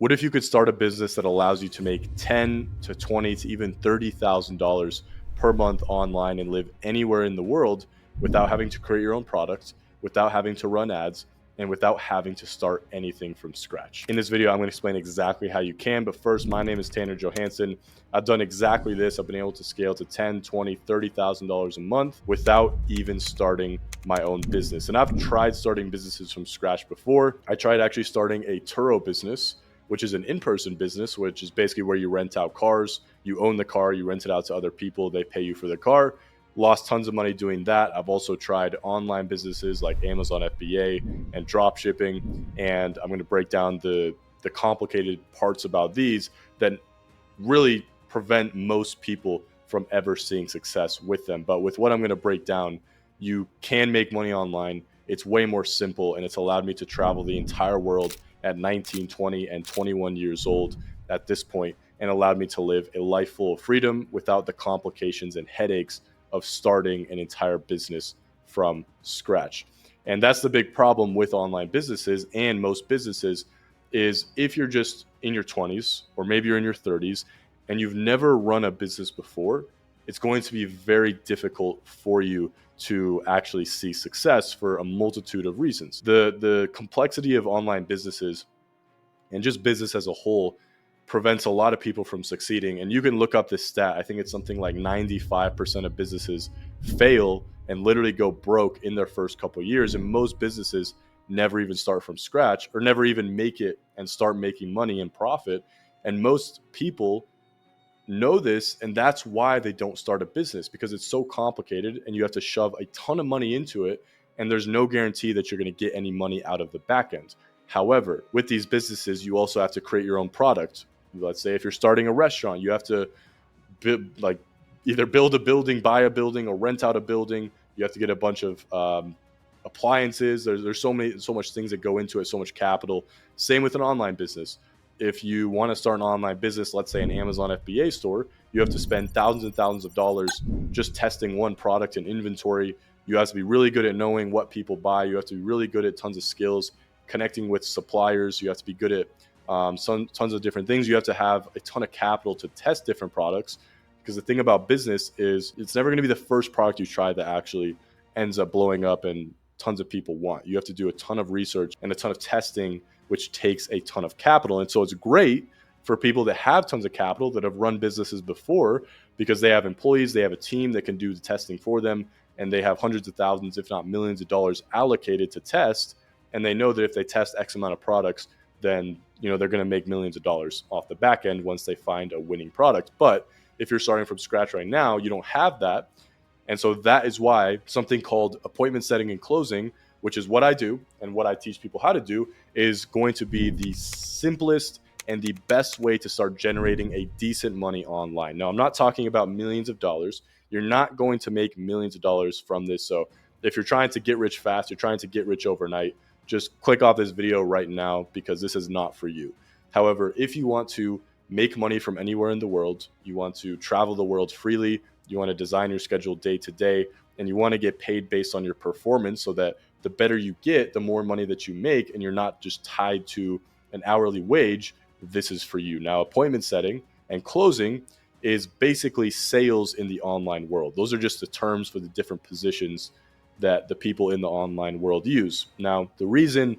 What if you could start a business that allows you to make 10 to 20 to even $30,000 per month online and live anywhere in the world without having to create your own product, without having to run ads, and without having to start anything from scratch? In this video, I'm going to explain exactly how you can. But first, my name is Tanner Johansson. I've done exactly this. I've been able to scale to 10, 20, $30,000 a month without even starting my own business. And I've tried starting businesses from scratch before. I tried actually starting a Turo business, which is an in-person business, which is basically where you rent out cars. You own the car, you rent it out to other people, they pay you for the car. Lost tons of money doing that. I've also tried online businesses like Amazon FBA and drop shipping, and I'm going to break down the complicated parts about these that really prevent most people from ever seeing success with them. But with what I'm going to break down, you can make money online. It's way more simple, and it's allowed me to travel the entire world at 19, 20, and 21 years old at this point, and allowed me to live a life full of freedom without the complications and headaches of starting an entire business from scratch. And that's the big problem with online businesses and most businesses is if you're just in your 20s or maybe you're in your 30s and you've never run a business before, it's going to be very difficult for you to actually see success for a multitude of reasons. The complexity of online businesses and just business as a whole prevents a lot of people from succeeding. And you can look up this stat. I think it's something like 95% of businesses fail and literally go broke in their first couple of years. And most businesses never even start from scratch or never even make it and start making money and profit. And most people know this, and that's why they don't start a business, because it's so complicated and you have to shove a ton of money into it, and there's no guarantee that you're going to get any money out of the back end. However, with these businesses, you also have to create your own product. Let's say if you're starting a restaurant, you have to either build a building, buy a building, or rent out a building. You have to get a bunch of appliances. There's so much things that go into it, so much capital. Same with an online business. If you want to start an online business, let's say an Amazon FBA store, you have to spend thousands and thousands of dollars just testing one product and inventory. You have to be really good at knowing what people buy. You have to be really good at tons of skills, connecting with suppliers. You have to be good at tons of different things. You have to have a ton of capital to test different products, because the thing about business is it's never going to be the first product you try that actually ends up blowing up and tons of people want. You have to do a ton of research and a ton of testing, which takes a ton of capital. And so it's great for people that have tons of capital, that have run businesses before, because they have employees, they have a team that can do the testing for them, and they have hundreds of thousands, if not millions of dollars allocated to test. And they know that if they test X amount of products, then they're going to make millions of dollars off the back end once they find a winning product. But if you're starting from scratch right now, you don't have that. And so that is why something called appointment setting and closing, which is what I do and what I teach people how to do, is going to be the simplest and the best way to start generating a decent money online. Now, I'm not talking about millions of dollars. You're not going to make millions of dollars from this. So if you're trying to get rich fast, you're trying to get rich overnight, just click off this video right now, because this is not for you. However, if you want to make money from anywhere in the world, you want to travel the world freely, you want to design your schedule day to day, and you want to get paid based on your performance, so that the better you get, the more money that you make, and you're not just tied to an hourly wage, this is for you. Now, appointment setting and closing is basically sales in the online world. Those are just the terms for the different positions that the people in the online world use. Now, the reason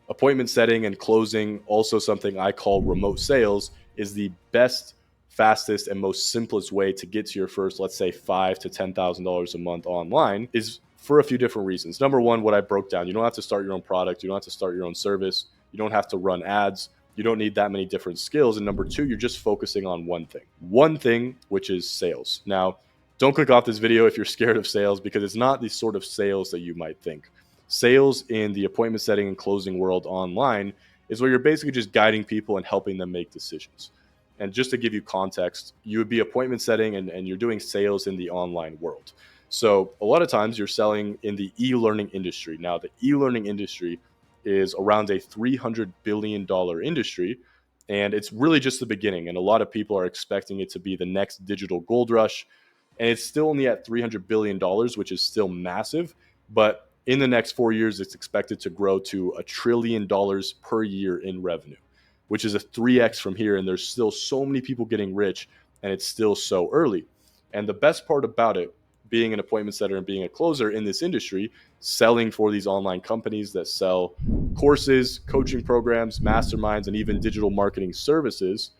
appointment setting and closing, also something I call remote sales, is the best, fastest, and most simplest way to get to your first, let's say, $5,000 to $10,000 a month online, is for a few different reasons. Number one, what I broke down, you don't have to start your own product. You don't have to start your own service. You don't have to run ads. You don't need that many different skills. And number two, you're just focusing on one thing, which is sales. Now, don't click off this video if you're scared of sales, because it's not the sort of sales that you might think. Sales in the appointment setting and closing world online is where you're basically just guiding people and helping them make decisions. And just to give you context, you would be appointment setting and you're doing sales in the online world. So a lot of times you're selling in the e-learning industry. Now, the e-learning industry is around a $300 billion industry, and it's really just the beginning. And a lot of people are expecting it to be the next digital gold rush. And it's still only at $300 billion, which is still massive. But in the next 4 years, it's expected to grow to $1 trillion per year in revenue. which is a 3x from here. And there's still so many people getting rich, and it's still so early. And the best part about it, being an appointment setter and being a closer in this industry, selling for these online companies that sell courses, coaching programs, masterminds, and even digital marketing services,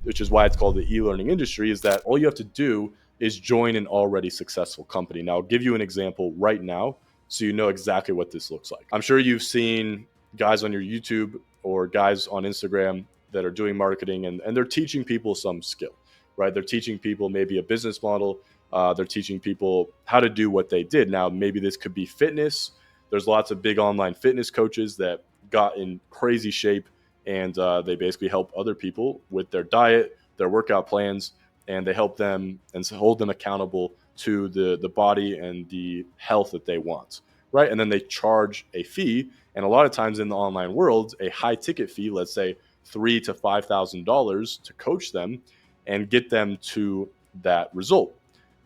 which is why it's called the e-learning industry, is that all you have to do is join an already successful company. Now, I'll give you an example right now so you know exactly what this looks like. I'm sure you've seen guys on your YouTube or guys on Instagram that are doing marketing, and they're teaching people some skill, right? They're teaching people maybe a business model. They're teaching people how to do what they did. Now, maybe this could be fitness. There's lots of big online fitness coaches that got in crazy shape, and they basically help other people with their diet, their workout plans, and they help them and hold them accountable to the body and the health that they want, right? And then they charge a fee, and a lot of times in the online world, a high ticket fee, let's say $3,000 to $5,000 to coach them and get them to that result.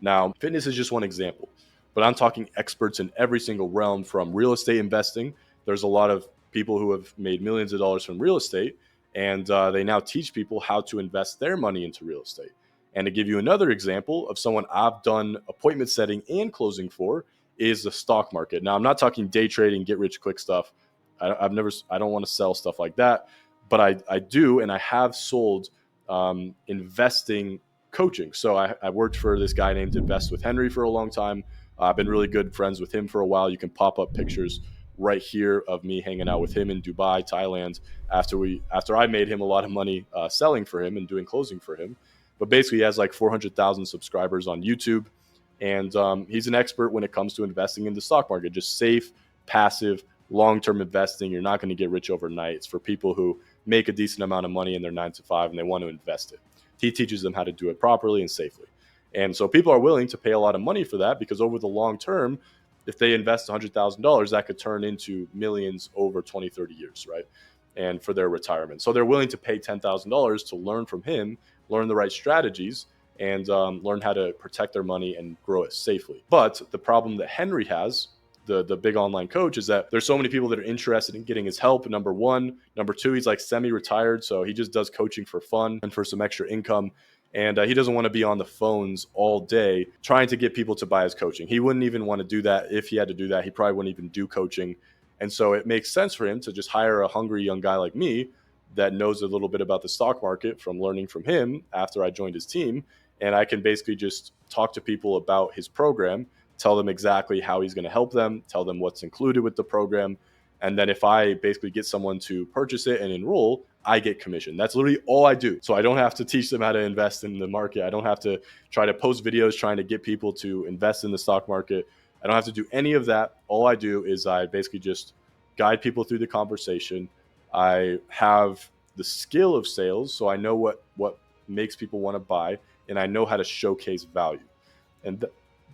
Now, fitness is just one example, but I'm talking experts in every single realm, from real estate investing. There's a lot of people who have made millions of dollars from real estate, and they now teach people how to invest their money into real estate. And to give you another example of someone I've done appointment setting and closing for, is the stock market. Now, I'm not talking day trading, get rich quick stuff. I don't want to sell stuff like that, but I do, and I have sold investing coaching. So I worked for this guy named Invest with Henry for a long time. I've been really good friends with him for a while. You can pop up pictures right here of me hanging out with him in Dubai, Thailand, after I made him a lot of money selling for him and doing closing for him. But basically, he has like 400,000 subscribers on YouTube, and he's an expert when it comes to investing in the stock market. Just safe, passive, long-term investing. You're not going to get rich overnight. It's for people who make a decent amount of money in their 9 to 5 and they want to invest it. He teaches them how to do it properly and safely. And so people are willing to pay a lot of money for that, because over the long term, if they invest $100,000, that could turn into millions over 20, 30 years, right? And for their retirement. So they're willing to pay $10,000 to learn from him, learn the right strategies, and learn how to protect their money and grow it safely. But the problem that Henry has, the big online coach, is that there's so many people that are interested in getting his help, number one. Number two, he's like semi-retired, so he just does coaching for fun and for some extra income. And he doesn't want to be on the phones all day trying to get people to buy his coaching. He wouldn't even want to do that. If he had to do that, he probably wouldn't even do coaching. And so it makes sense for him to just hire a hungry young guy like me that knows a little bit about the stock market from learning from him after I joined his team. And I can basically just talk to people about his program, tell them exactly how he's going to help them, tell them what's included with the program. And then if I basically get someone to purchase it and enroll, I get commission. That's literally all I do. So I don't have to teach them how to invest in the market. I don't have to try to post videos trying to get people to invest in the stock market. I don't have to do any of that. All I do is I basically just guide people through the conversation. I have the skill of sales, so I know what makes people want to buy, and I know how to showcase value. And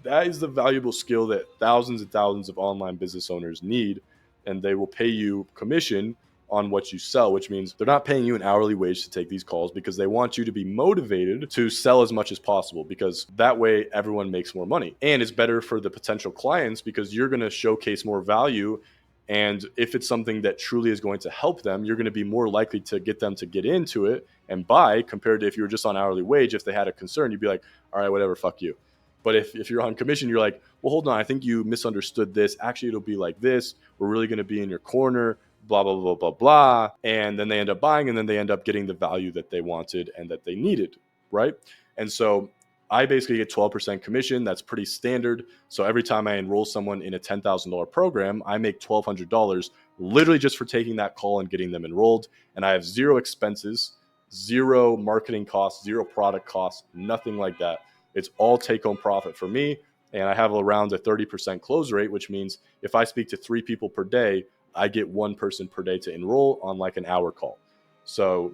that is the valuable skill that thousands and thousands of online business owners need, and they will pay you commission on what you sell, which means they're not paying you an hourly wage to take these calls, because they want you to be motivated to sell as much as possible, because that way everyone makes more money. And it's better for the potential clients because you're going to showcase more value. And if it's something that truly is going to help them, you're going to be more likely to get them to get into it and buy, compared to if you were just on hourly wage. If they had a concern, you'd be like, all right, whatever, fuck you. But if you're on commission, you're like, well, hold on, I think you misunderstood this. Actually, it'll be like this. We're really going to be in your corner, blah, blah, blah, blah, blah. And then they end up buying, and then they end up getting the value that they wanted and that they needed, right? And so I basically get 12% commission. That's pretty standard. So every time I enroll someone in a $10,000 program, I make $1,200 literally just for taking that call and getting them enrolled. And I have zero expenses, zero marketing costs, zero product costs, nothing like that. It's all take-home profit for me. And I have around a 30% close rate, which means if I speak to 3 people per day, I get 1 person per day to enroll on like an hour call. So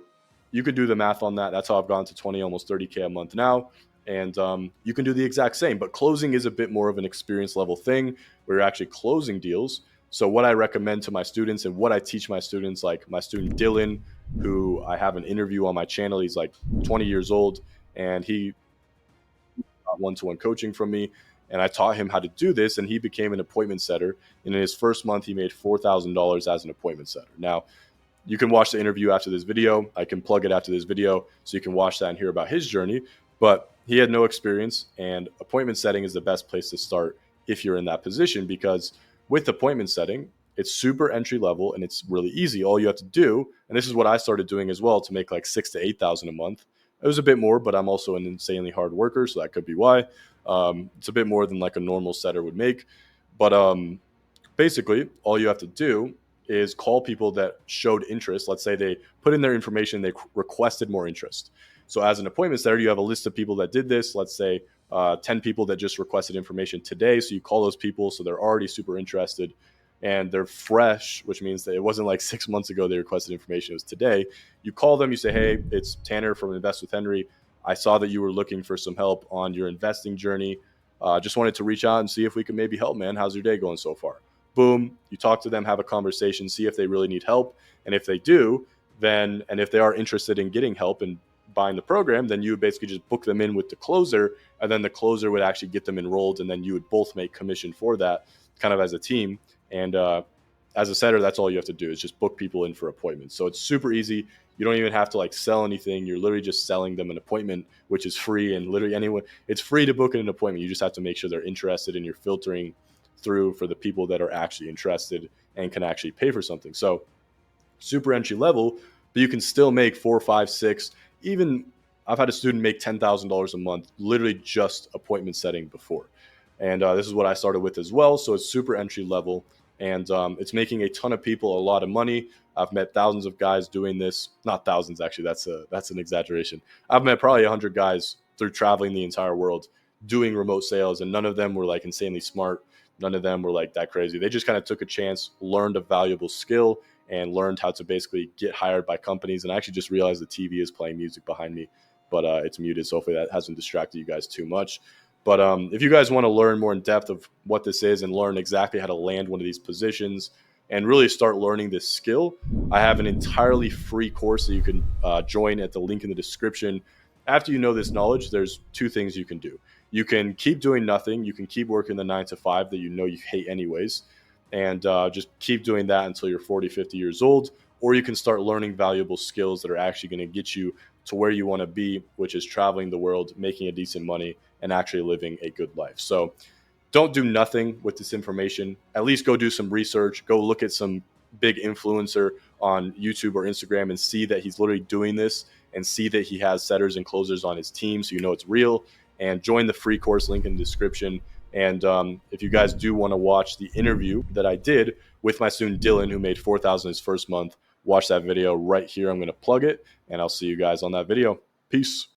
you could do the math on that. That's how I've gone to 20, almost 30K a month now. And you can do the exact same, but closing is a bit more of an experience level thing where you're actually closing deals. So what I recommend to my students and what I teach my students, like my student Dylan, who I have an interview on my channel, he's like 20 years old, and he got one-to-one coaching from me. And I taught him how to do this, and he became an appointment setter. And in his first month, he made $4,000 as an appointment setter. Now, You can watch the interview after this video. I can plug it after this video so you can watch that and hear about his journey. But he had no experience, and appointment setting is the best place to start if you're in that position, because with appointment setting, it's super entry level and it's really easy. All you have to do, and this is what I started doing as well, to make like 6,000 to 8,000 a month. It was a bit more, but I'm also an insanely hard worker, so that could be why. It's a bit more than like a normal setter would make. But basically, all you have to do is call people that showed interest. Let's say they put in their information, they requested more interest. So as an appointment setter, you have a list of people that did this. Let's say 10 people that just requested information today. So you call those people, so they're already super interested and they're fresh, which means that it wasn't like 6 months ago they requested information. It was today. You call them, you say, hey, it's Tanner from Invest with Henry. I saw that you were looking for some help on your investing journey. Just wanted to reach out and see if we could maybe help, man. How's your day going so far? Boom, you talk to them, have a conversation, see if they really need help. And if they do, then, and if they are interested in getting help and buying the program, then you would basically just book them in with the closer, and then the closer would actually get them enrolled, and then you would both make commission for that, kind of as a team. And as a setter, that's all you have to do is just book people in for appointments. So it's super easy. You don't even have to like sell anything. You're literally just selling them an appointment, which is free. And literally anyone, it's free to book an appointment. You just have to make sure they're interested, and you're filtering through for the people that are actually interested and can actually pay for something. So super entry level, but you can still make 4, 5, 6. Even I've had a student make $10,000 a month, literally just appointment setting before. And this is what I started with as well. So it's super entry level, and it's making a ton of people a lot of money. I've met thousands of guys doing this. Not thousands, actually. That's an exaggeration. I've met probably 100 guys through traveling the entire world doing remote sales, and none of them were like insanely smart. None of them were like that crazy. They just kind of took a chance, learned a valuable skill, and learned how to basically get hired by companies. And I actually just realized the TV is playing music behind me, but it's muted. So hopefully that hasn't distracted you guys too much. But if you guys want to learn more in depth of what this is and learn exactly how to land one of these positions and really start learning this skill, I have an entirely free course that you can join at the link in the description. After you know this knowledge, there's 2 things you can do. You can keep doing nothing. You can keep working the 9 to 5 that you know you hate anyways, and just keep doing that until you're 40, 50 years old. Or you can start learning valuable skills that are actually going to get you to where you want to be, which is traveling the world, making a decent money, and actually living a good life. So don't do nothing with this information. At least go do some research. Go look at some big influencer on YouTube or Instagram and see that he's literally doing this, and see that he has setters and closers on his team, so you know it's real. And join the free course, link in the description. And if you guys do want to watch the interview that I did with my student Dylan, who made $4,000 his first month, watch that video right here. I'm going to plug it, and I'll see you guys on that video. Peace.